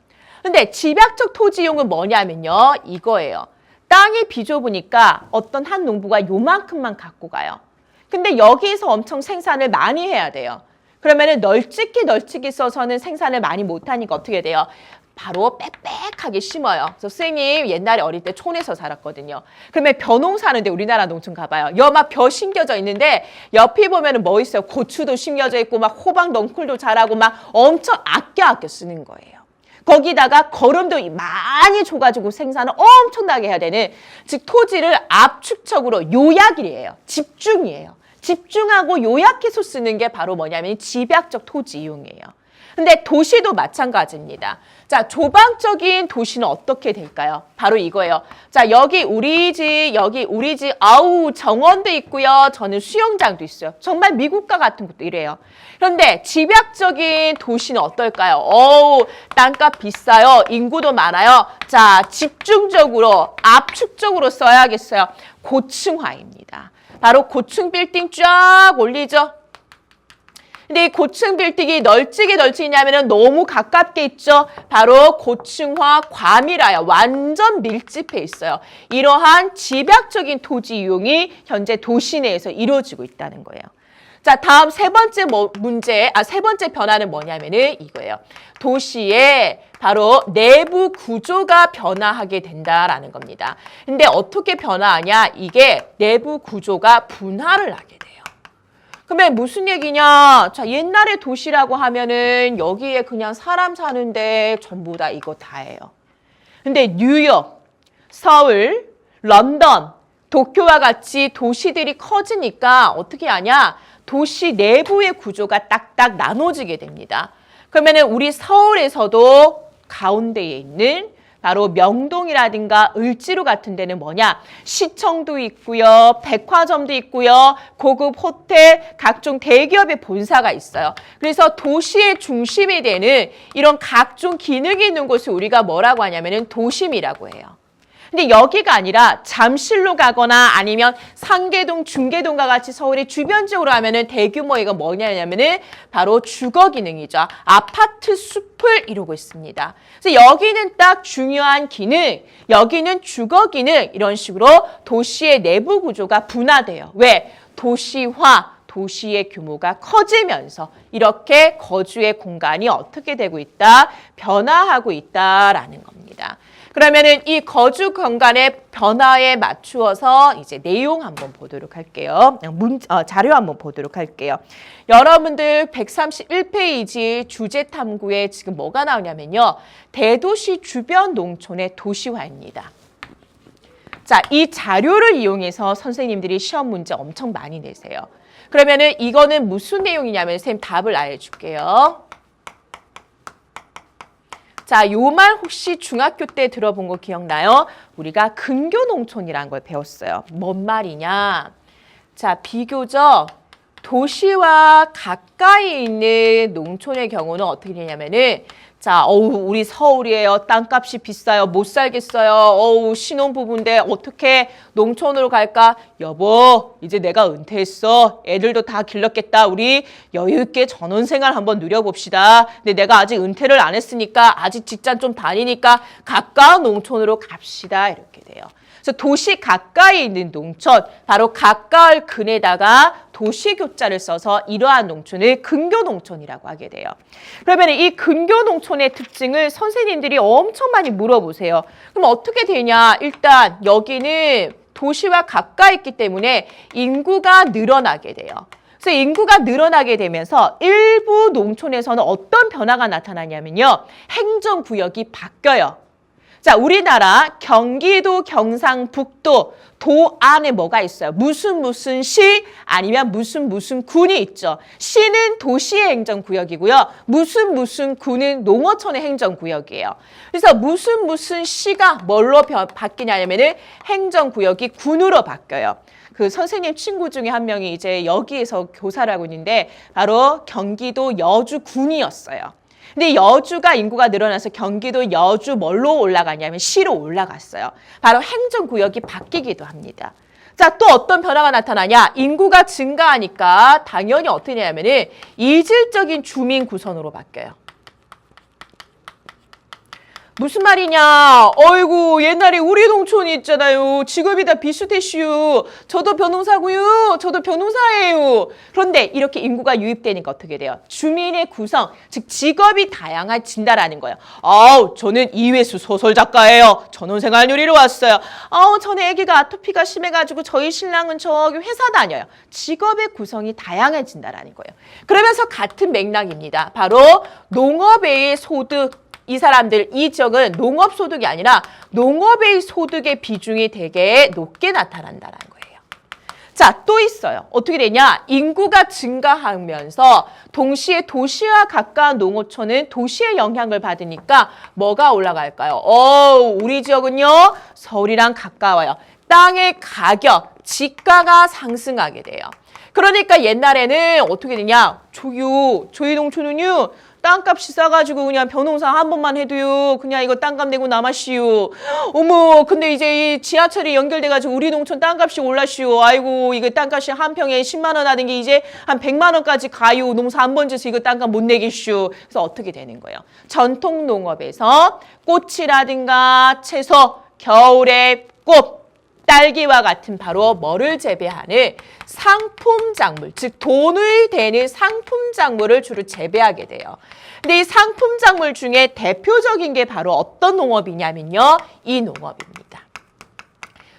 근데 집약적 토지 이용은 뭐냐면요. 이거예요. 땅이 비좁으니까 어떤 한 농부가 요만큼만 갖고 가요. 근데 여기에서 엄청 생산을 많이 해야 돼요. 그러면은 널찍이 써서는 생산을 많이 못하니까 어떻게 돼요? 바로 빽빽하게 심어요. 그래서 선생님 옛날에 어릴 때 촌에서 살았거든요. 그러면 벼농 사는데 우리나라 농촌 가봐요. 막 벼 심겨져 있는데 옆에 보면은 뭐 있어요? 고추도 심겨져 있고 막 호박 넝쿨도 자라고 막 엄청 아껴 쓰는 거예요. 거기다가 거름도 많이 줘가지고 생산을 엄청나게 해야 되는, 즉 토지를 압축적으로 요약이에요. 집중이에요. 집중하고 요약해서 쓰는 게 바로 뭐냐면 집약적 토지 이용이에요. 근데 도시도 마찬가지입니다. 자, 조방적인 도시는 어떻게 될까요? 바로 이거예요. 자, 여기 우리 집, 아우, 정원도 있고요. 저는 수영장도 있어요. 정말 미국과 같은 것도 이래요. 그런데 집약적인 도시는 어떨까요? 어우, 땅값 비싸요. 인구도 많아요. 자, 집중적으로, 압축적으로 써야겠어요. 고층화입니다. 바로 고층 빌딩 쫙 올리죠. 근데 이 고층 빌딩이 널찍이냐면은 너무 가깝게 있죠. 바로 고층화 과밀화요. 완전 밀집해 있어요. 이러한 집약적인 토지 이용이 현재 도시 내에서 이루어지고 있다는 거예요. 자, 다음 세 번째 변화는 뭐냐면은 이거예요. 도시의 바로 내부 구조가 변화하게 된다라는 겁니다. 근데 어떻게 변화하냐? 이게 내부 구조가 분화를 하게 돼요. 그러면 무슨 얘기냐? 자, 옛날에 도시라고 하면은 여기에 그냥 사람 사는데 전부 다 이거 다예요. 근데 뉴욕, 서울, 런던, 도쿄와 같이 도시들이 커지니까 어떻게 하냐? 도시 내부의 구조가 딱딱 나눠지게 됩니다. 그러면은 우리 서울에서도 가운데에 있는 바로 명동이라든가 을지로 같은 데는 뭐냐? 시청도 있고요. 백화점도 있고요. 고급 호텔, 각종 대기업의 본사가 있어요. 그래서 도시의 중심이 되는 이런 각종 기능이 있는 곳을 우리가 뭐라고 하냐면은 도심이라고 해요. 근데 여기가 아니라 잠실로 가거나 아니면 상계동, 중계동과 같이 서울의 주변 지역으로 하면은 대규모가 뭐냐면은 바로 주거 기능이죠. 아파트 숲을 이루고 있습니다. 그래서 여기는 딱 중요한 기능, 여기는 주거 기능, 이런 식으로 도시의 내부 구조가 분화돼요. 왜? 도시화, 도시의 규모가 커지면서 이렇게 거주의 공간이 어떻게 되고 있다? 변화하고 있다라는 겁니다. 그러면은 이 거주 공간의 변화에 맞추어서 이제 내용 한번 보도록 할게요. 자료 한번 보도록 할게요. 여러분들 131페이지 주제 탐구에 지금 뭐가 나오냐면요. 대도시 주변 농촌의 도시화입니다. 자, 이 자료를 이용해서 선생님들이 시험 문제 엄청 많이 내세요. 그러면은 이거는 무슨 내용이냐면 선생님 답을 알려줄게요. 자, 요 말 혹시 중학교 때 들어본 거 기억나요? 우리가 근교농촌이라는 걸 배웠어요. 뭔 말이냐? 자, 비교적 도시와 가까이 있는 농촌의 경우는 어떻게 되냐면은 자, 우리 서울이에요. 땅값이 비싸요. 못 살겠어요. 신혼부부인데 어떻게 농촌으로 갈까? 여보, 이제 내가 은퇴했어. 애들도 다 길렀겠다. 우리 여유 있게 전원생활 한번 누려봅시다. 근데 내가 아직 은퇴를 안 했으니까 아직 직장 좀 다니니까 가까운 농촌으로 갑시다. 이렇게 돼요. 그래서 도시 가까이 있는 농촌, 바로 가까울 근에다가 도시교자를 써서 이러한 농촌을 근교농촌이라고 하게 돼요. 그러면 이 근교농촌의 특징을 선생님들이 엄청 많이 물어보세요. 그럼 어떻게 되냐? 일단 여기는 도시와 가까이 있기 때문에 인구가 늘어나게 돼요. 그래서 인구가 늘어나게 되면서 일부 농촌에서는 어떤 변화가 나타나냐면요. 행정구역이 바뀌어요. 자, 우리나라 경기도, 경상북도, 도 안에 뭐가 있어요? 무슨 시 아니면 무슨 군이 있죠. 시는 도시의 행정구역이고요. 무슨 군은 농어촌의 행정구역이에요. 그래서 무슨 시가 뭘로 바뀌냐면은 행정구역이 군으로 바뀌어요. 그 선생님 친구 중에 한 명이 이제 여기에서 교사를 하고 있는데 바로 경기도 여주군이었어요. 근데 여주가 인구가 늘어나서 경기도 여주 뭘로 올라가냐면 시로 올라갔어요. 바로 행정구역이 바뀌기도 합니다. 자, 또 어떤 변화가 나타나냐? 인구가 증가하니까 당연히 어떻게 되냐면은 이질적인 주민 구성으로 바뀌어요. 무슨 말이냐? 어이구, 옛날에 우리 농촌이 있잖아요. 직업이 다 비슷해시오. 저도 변호사고요. 저도 변호사예요. 그런데 이렇게 인구가 유입되니까 어떻게 돼요? 주민의 구성, 즉 직업이 다양해진다라는 거예요. 저는 이회수 소설작가예요. 전원생활 누리러 왔어요. 저는 아기가 아토피가 심해가지고 저희 신랑은 저기 회사 다녀요. 직업의 구성이 다양해진다라는 거예요. 그러면서 같은 맥락입니다. 바로 농업의 소득, 이 사람들, 이 지역은 농업소득이 아니라 농업의 소득의 비중이 되게 높게 나타난다는 거예요. 자, 또 있어요. 어떻게 되냐? 인구가 증가하면서 동시에 도시와 가까운 농어촌은 도시의 영향을 받으니까 뭐가 올라갈까요? 우리 지역은요, 서울이랑 가까워요. 땅의 가격, 지가가 상승하게 돼요. 그러니까 옛날에는 어떻게 되냐? 저희 농촌은요, 땅값이 싸가지고 그냥 변호사 한 번만 해도요. 그냥 이거 땅값 내고 남았시오. 어머, 근데 이제 이 지하철이 연결돼가지고 우리 농촌 땅값이 올랐시오. 아이고, 이거 땅값이 한 평에 10만 원 하는 게 이제 한 100만 원까지 가요. 농사 한 번 지어서 이거 땅값 못 내겠시오. 그래서 어떻게 되는 거예요? 전통 농업에서 꽃이라든가 채소, 겨울에 꽃, 딸기와 같은 바로 뭐를 재배하는 상품 작물, 즉 돈을 되는 상품 작물을 주로 재배하게 돼요. 근데 이 상품 작물 중에 대표적인 게 바로 어떤 농업이냐면요. 이 농업입니다.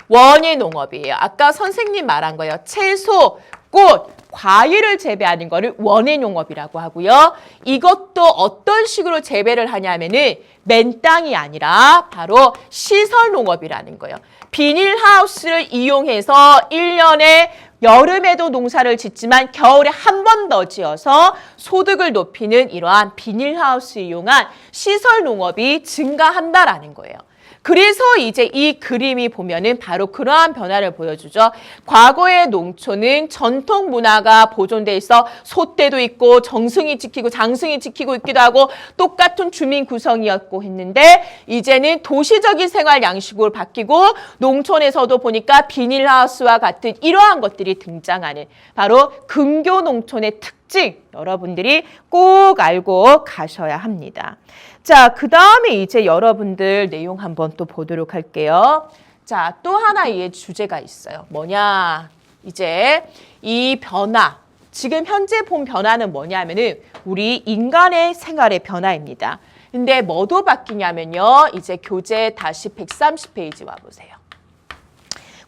원예 농업이에요. 아까 선생님 말한 거예요. 채소, 꽃, 과일을 재배하는 거를 원예 농업이라고 하고요. 이것도 어떤 식으로 재배를 하냐면은 맨 땅이 아니라 바로 시설 농업이라는 거예요. 비닐하우스를 이용해서 1년에 여름에도 농사를 짓지만 겨울에 한 번 더 지어서 소득을 높이는 이러한 비닐하우스 이용한 시설 농업이 증가한다라는 거예요. 그래서 이제 이 그림이 보면은 바로 그러한 변화를 보여주죠. 과거의 농촌은 전통 문화가 보존돼 있어 소떼도 있고 정승이 지키고 장승이 지키고 있기도 하고 똑같은 주민 구성이었고 했는데 이제는 도시적인 생활 양식으로 바뀌고 농촌에서도 보니까 비닐하우스와 같은 이러한 것들이 등장하는 바로 근교 농촌의 특징, 여러분들이 꼭 알고 가셔야 합니다. 자, 그 다음에 이제 여러분들 내용 한번 또 보도록 할게요. 자, 또 하나의 주제가 있어요. 뭐냐? 이제 이 변화, 지금 현재 본 변화는 뭐냐면은 우리 인간의 생활의 변화입니다. 근데 뭐도 바뀌냐면요. 이제 교재 다시 130페이지 와보세요.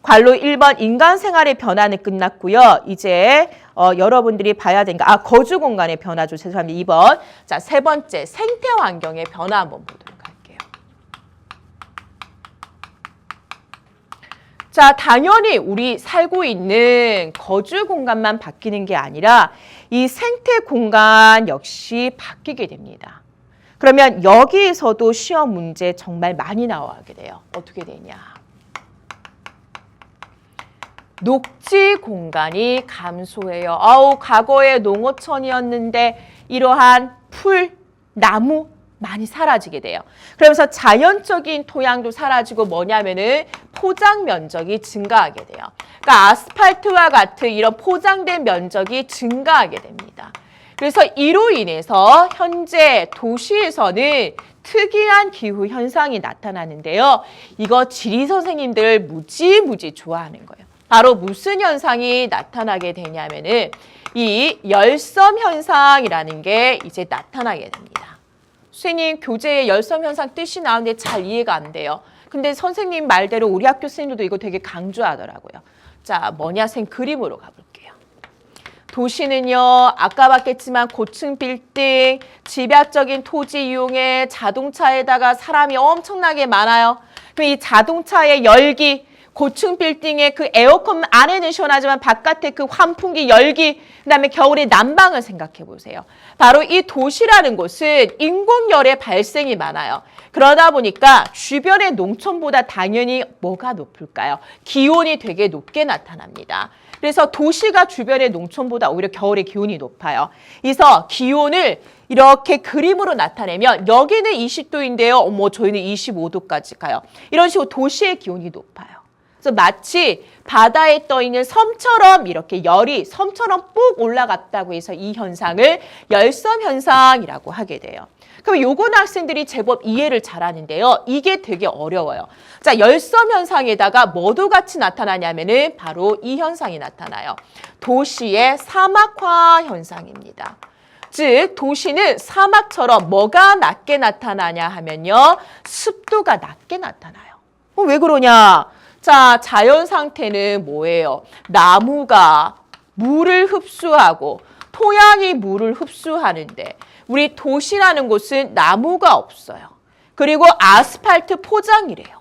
관로 1번 인간 생활의 변화는 끝났고요. 이제 여러분들이 봐야 되는 거, 거주 공간의 변화죠. 죄송합니다. 2번. 자, 세 번째 생태 환경의 변화 한번 보도록 할게요. 자, 당연히 우리 살고 있는 거주 공간만 바뀌는 게 아니라 이 생태 공간 역시 바뀌게 됩니다. 그러면 여기에서도 시험 문제 정말 많이 나오게 돼요. 어떻게 되냐. 녹지 공간이 감소해요. 과거에 농어촌이었는데 이러한 풀, 나무 많이 사라지게 돼요. 그러면서 자연적인 토양도 사라지고 뭐냐면은 포장 면적이 증가하게 돼요. 그러니까 아스팔트와 같은 이런 포장된 면적이 증가하게 됩니다. 그래서 이로 인해서 현재 도시에서는 특이한 기후 현상이 나타나는데요. 이거 지리 선생님들 무지무지 좋아하는 거예요. 바로 무슨 현상이 나타나게 되냐면은 이 열섬 현상이라는 게 이제 나타나게 됩니다. 선생님, 교재에 열섬 현상 뜻이 나오는데 잘 이해가 안 돼요. 근데 선생님 말대로 우리 학교 선생님들도 이거 되게 강조하더라고요. 자, 뭐냐, 선생님 그림으로 가볼게요. 도시는요, 아까 봤겠지만 고층 빌딩, 집약적인 토지 이용에 자동차에다가 사람이 엄청나게 많아요. 그럼 이 자동차의 열기, 고층 빌딩의 그 에어컨 안에는 시원하지만 바깥에 그 환풍기 열기, 그다음에 겨울에 난방을 생각해 보세요. 바로 이 도시라는 곳은 인공열의 발생이 많아요. 그러다 보니까 주변의 농촌보다 당연히 뭐가 높을까요? 기온이 되게 높게 나타납니다. 그래서 도시가 주변의 농촌보다 오히려 겨울에 기온이 높아요. 그래서 기온을 이렇게 그림으로 나타내면 여기는 20도인데요. 저희는 25도까지 가요. 이런 식으로 도시의 기온이 높아요. 그래서 마치 바다에 떠 있는 섬처럼 이렇게 열이 섬처럼 ปุ๊ 올라갔다고 해서 이 현상을 열섬 현상이라고 하게 돼요. 그럼 요거는 학생들이 제법 이해를 잘하는데요. 이게 되게 어려워요. 자, 열섬 현상에다가 뭐도 같이 나타나냐면은 바로 이 현상이 나타나요. 도시의 사막화 현상입니다. 즉 도시는 사막처럼 뭐가 낮게 나타나냐 하면요. 습도가 낮게 나타나요. 왜 그러냐? 자, 자연 상태는 뭐예요? 나무가 물을 흡수하고 토양이 물을 흡수하는데 우리 도시라는 곳은 나무가 없어요. 그리고 아스팔트 포장이래요.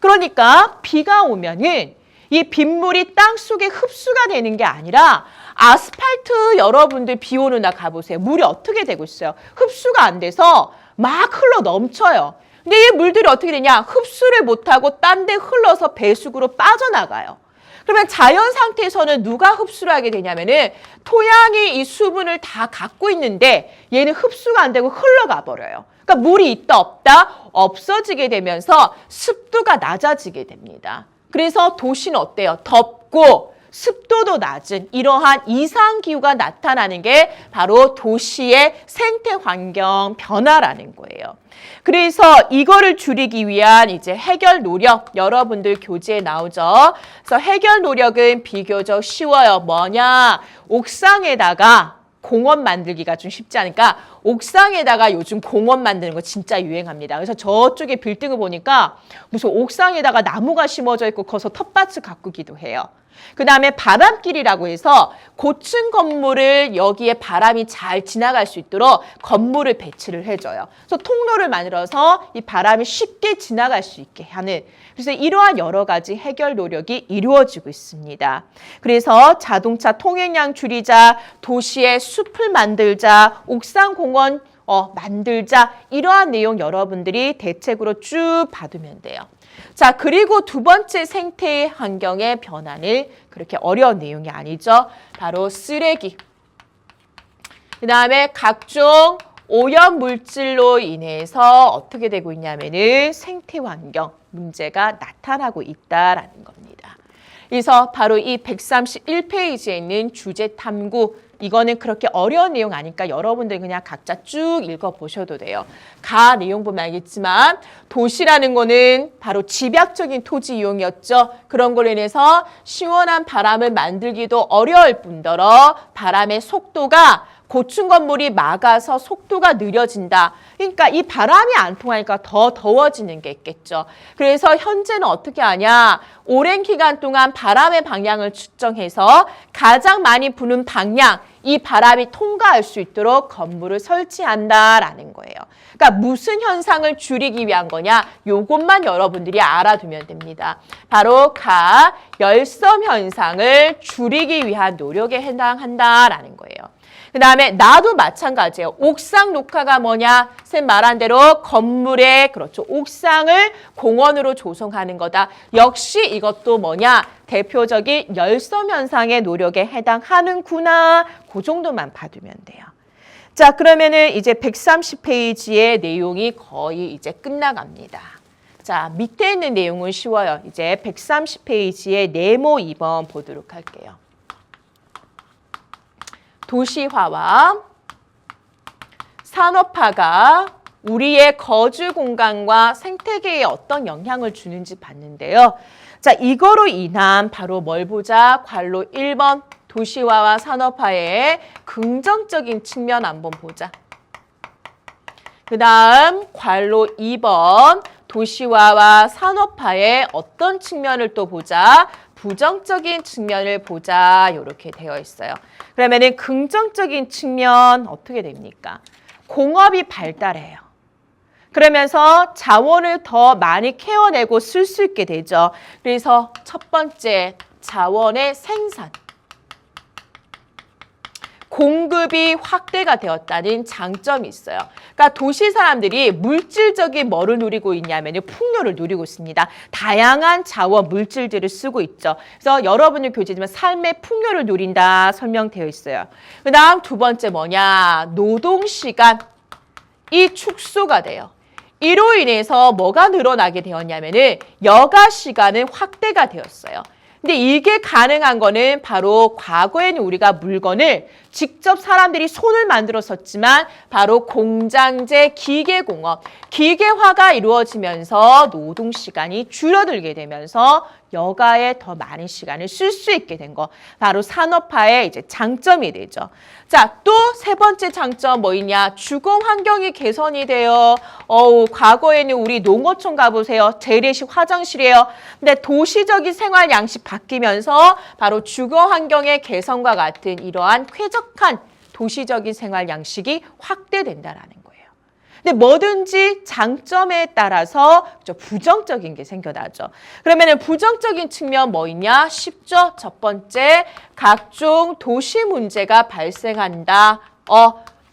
그러니까 비가 오면은 이 빗물이 땅속에 흡수가 되는 게 아니라 아스팔트 여러분들 비 오는 날 가보세요. 물이 어떻게 되고 있어요? 흡수가 안 돼서 막 흘러 넘쳐요. 근데 이 물들이 어떻게 되냐? 흡수를 못하고 딴 데 흘러서 배수구로 빠져나가요. 그러면 자연 상태에서는 누가 흡수를 하게 되냐면은 토양이 이 수분을 다 갖고 있는데 얘는 흡수가 안 되고 흘러가 버려요. 그러니까 물이 있다 없다 없어지게 되면서 습도가 낮아지게 됩니다. 그래서 도시는 어때요? 덥고 습도도 낮은 이러한 이상기후가 나타나는 게 바로 도시의 생태 환경 변화라는 거예요. 그래서 이거를 줄이기 위한 이제 해결 노력 여러분들 교재에 나오죠. 그래서 해결 노력은 비교적 쉬워요. 뭐냐? 옥상에다가 공원 만들기가 좀 쉽지 않으니까 옥상에다가 요즘 공원 만드는 거 진짜 유행합니다. 그래서 저쪽에 빌딩을 보니까 무슨 옥상에다가 나무가 심어져 있고 거기서 텃밭을 가꾸기도 해요. 그 다음에 바람길이라고 해서 고층 건물을 여기에 바람이 잘 지나갈 수 있도록 건물을 배치를 해줘요. 그래서 통로를 만들어서 이 바람이 쉽게 지나갈 수 있게 하는 그래서 이러한 여러 가지 해결 노력이 이루어지고 있습니다. 그래서 자동차 통행량 줄이자, 도시에 숲을 만들자, 옥상 공원 만들자 이러한 내용 여러분들이 대책으로 쭉 받으면 돼요. 자, 그리고 두 번째 생태 환경의 변화는 그렇게 어려운 내용이 아니죠. 바로 쓰레기. 그 다음에 각종 오염 물질로 인해서 어떻게 되고 있냐면은 생태 환경 문제가 나타나고 있다라는 겁니다. 그래서 바로 이 131페이지에 있는 주제 탐구 이거는 그렇게 어려운 내용 아니까 여러분들 그냥 각자 쭉 읽어보셔도 돼요. 가 내용 보면 알겠지만 도시라는 거는 바로 집약적인 토지 이용이었죠. 그런 걸로 인해서 시원한 바람을 만들기도 어려울 뿐더러 바람의 속도가 고층 건물이 막아서 속도가 느려진다. 그러니까 이 바람이 안 통하니까 더 더워지는 게 있겠죠. 그래서 현재는 어떻게 하냐. 오랜 기간 동안 바람의 방향을 측정해서 가장 많이 부는 방향, 이 바람이 통과할 수 있도록 건물을 설치한다라는 거예요. 그러니까 무슨 현상을 줄이기 위한 거냐? 요것만 여러분들이 알아두면 됩니다. 바로 열섬 현상을 줄이기 위한 노력에 해당한다라는 거예요. 그 다음에 나도 마찬가지예요. 옥상 녹화가 뭐냐? 쌤 말한 대로 건물의 그렇죠. 옥상을 공원으로 조성하는 거다. 역시 이것도 뭐냐? 대표적인 열섬 현상의 노력에 해당하는구나. 그 정도만 봐두면 돼요. 자, 그러면은 이제 130페이지의 내용이 거의 이제 끝나갑니다. 자, 밑에 있는 내용은 쉬워요. 이제 130페이지의 네모 2번 보도록 할게요. 도시화와 산업화가 우리의 거주 공간과 생태계에 어떤 영향을 주는지 봤는데요. 자, 이거로 인한 바로 뭘 보자? 괄호 1번 도시화와 산업화의 긍정적인 측면 한번 보자. 그 다음 괄호 2번 도시화와 산업화의 어떤 측면을 또 보자? 부정적인 측면을 보자. 이렇게 되어 있어요. 그러면은 긍정적인 측면 어떻게 됩니까? 공업이 발달해요. 그러면서 자원을 더 많이 케어내고 쓸 수 있게 되죠. 그래서 첫 번째 자원의 생산. 공급이 확대가 되었다는 장점이 있어요. 그러니까 도시 사람들이 물질적인 뭐를 누리고 있냐면 풍요를 누리고 있습니다. 다양한 자원, 물질들을 쓰고 있죠. 그래서 여러분들 교재지만 삶의 풍요를 누린다 설명되어 있어요. 그 다음 두 번째 뭐냐? 노동시간이 축소가 돼요. 이로 인해서 뭐가 늘어나게 되었냐면은 여가 시간은 확대가 되었어요. 근데 이게 가능한 거는 바로 과거에는 우리가 물건을 직접 사람들이 손을 만들어 썼지만 바로 공장제 기계공업, 기계화가 이루어지면서 노동시간이 줄어들게 되면서 여가에 더 많은 시간을 쓸 수 있게 된 거. 바로 산업화의 이제 장점이 되죠. 자, 또 세 번째 장점 뭐 있냐? 주거 환경이 개선이 돼요. 과거에는 우리 농어촌 가보세요. 재래식 화장실이에요. 근데 도시적인 생활 양식 바뀌면서 바로 주거 환경의 개선과 같은 이러한 쾌적한 도시적인 생활 양식이 확대된다라는 거예요. 근데 뭐든지 장점에 따라서 부정적인 게 생겨나죠. 그러면 부정적인 측면 뭐 있냐? 쉽죠? 첫 번째, 각종 도시 문제가 발생한다.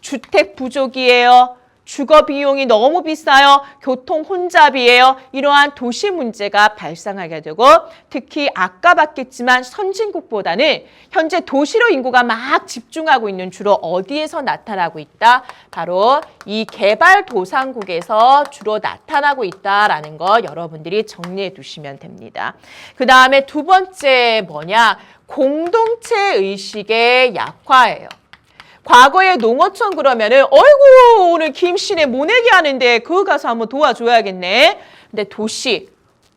주택 부족이에요. 주거 비용이 너무 비싸요. 교통 혼잡이에요. 이러한 도시 문제가 발생하게 되고 특히 아까 봤겠지만 선진국보다는 현재 도시로 인구가 막 집중하고 있는 주로 어디에서 나타나고 있다? 바로 이 개발도상국에서 주로 나타나고 있다라는 거 여러분들이 정리해 두시면 됩니다. 그 다음에 두 번째 뭐냐? 공동체 의식의 약화예요. 과거에 농어촌 그러면은 어이구 오늘 김씨네 모내기 하는데 그거 가서 한번 도와줘야겠네. 근데 도시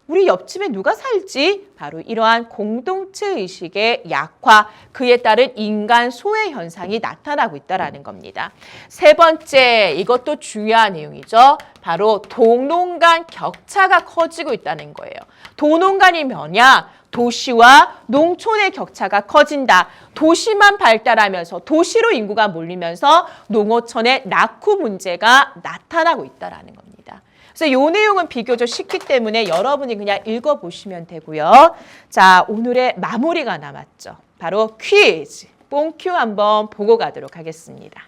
우리 옆집에 누가 살지? 바로 이러한 공동체 의식의 약화, 그에 따른 인간 소외 현상이 나타나고 있다는 겁니다. 세 번째, 이것도 중요한 내용이죠. 바로 도농 간 격차가 커지고 있다는 거예요. 도농 간이 뭐냐? 도시와 농촌의 격차가 커진다. 도시만 발달하면서 도시로 인구가 몰리면서 농어촌의 낙후 문제가 나타나고 있다는 겁니다. 그래서 이 내용은 비교적 쉽기 때문에 여러분이 그냥 읽어보시면 되고요. 자, 오늘의 마무리가 남았죠. 바로 퀴즈, 뽕큐 한번 보고 가도록 하겠습니다.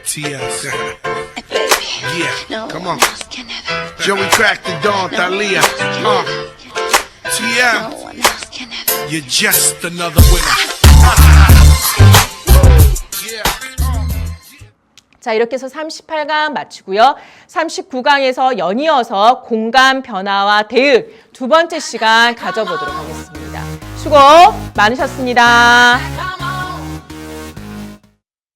TS. Yeah, come on. Joey cracked the dawn, Thalia. TM. You're just another winner. 자, 이렇게 해서 38강 마치고요. 39강에서 연이어서 공간 변화와 대응 두 번째 시간 가져보도록 하겠습니다. 수고 많으셨습니다.